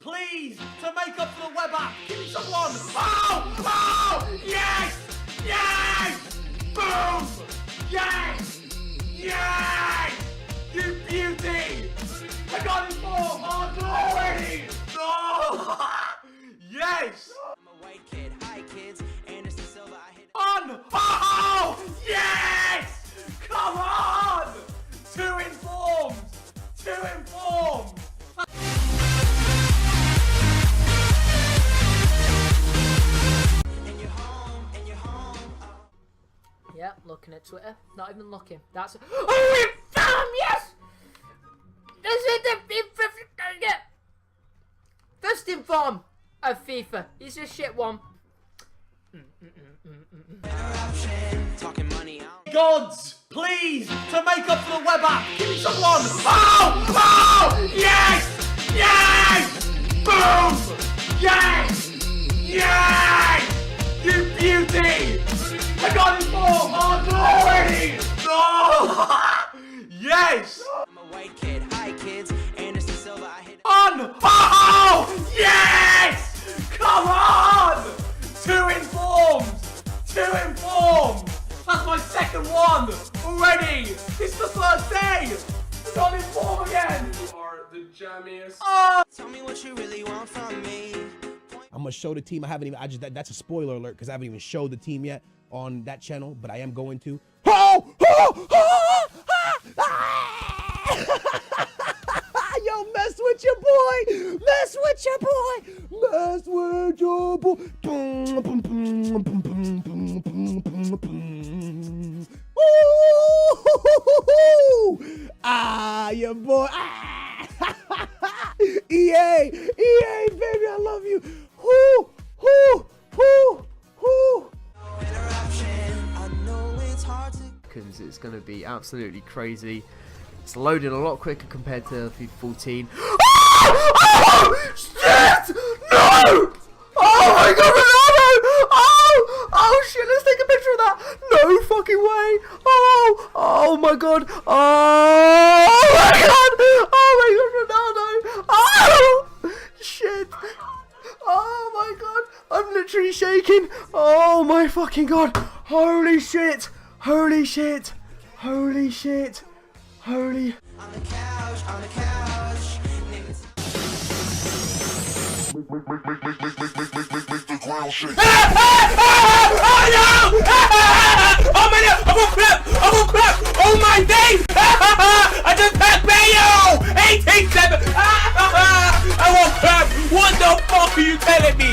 Please, to make up for the web app, give me someone. Oh! Oh! Yes! Yes! Boom! Yes! Yes! You beauty! I got it for our glory! Oh! Yes! I'm a white kid, hi kids, Anderson Silva, I hit On! Oh! Yes! Come on! Two informed! Two informed! Yeah, looking at Twitter. Not even looking. That's. Oh, inform! Yes! This is the first inform of FIFA. It's a shit one. talking money out. Gods, please, to make up for the web app, give me someone. Oh! Oh! Yes! Yes! Boom! Yes! Yes! You beauty! I got it for our glory! Oh! Yes! I'm a white kid, hi kids, Anderson Silva, I hit On! Oh! Yes! Come on! Two informed! Two informed! That's my second one already! It's the first day! I got informed again! You are the jammiest. Oh! Tell me what you really want from me. I'm gonna show the team. I haven't even. That's a spoiler alert because I haven't even showed the team yet on that channel, but I am going to. Oh! Oh! Oh! Yo, mess with your boy! Mess with your boy! Mess with your boy! Boom, boom, boom, boom, boom, boom, boom, boom, boom. Ooh! Ah, your boy! Ah! EA, baby, I love you. Whoo, whoo, whoo, whoo. Interruption, I know it's hard to. It's going to be absolutely crazy. It's loading a lot quicker compared to FIFA 14. Oh! Shit! No! Oh my god, Ronaldo! Oh shit, let's take a picture of that. No fucking way. Oh my god. Oh my god. Oh my god, Ronaldo. Oh shit. Oh my god. I'm literally shaking. Oh my fucking god. Holy shit. Holy shit. Holy shit. Holy. On the couch, on the couch. Niggas. Make the ground shake. Oh no! Oh my god! I'm gonna clap! I'm gonna clap! Oh my days! I just passed Mayo! 18-7! I won't clap! What the fuck are you telling me?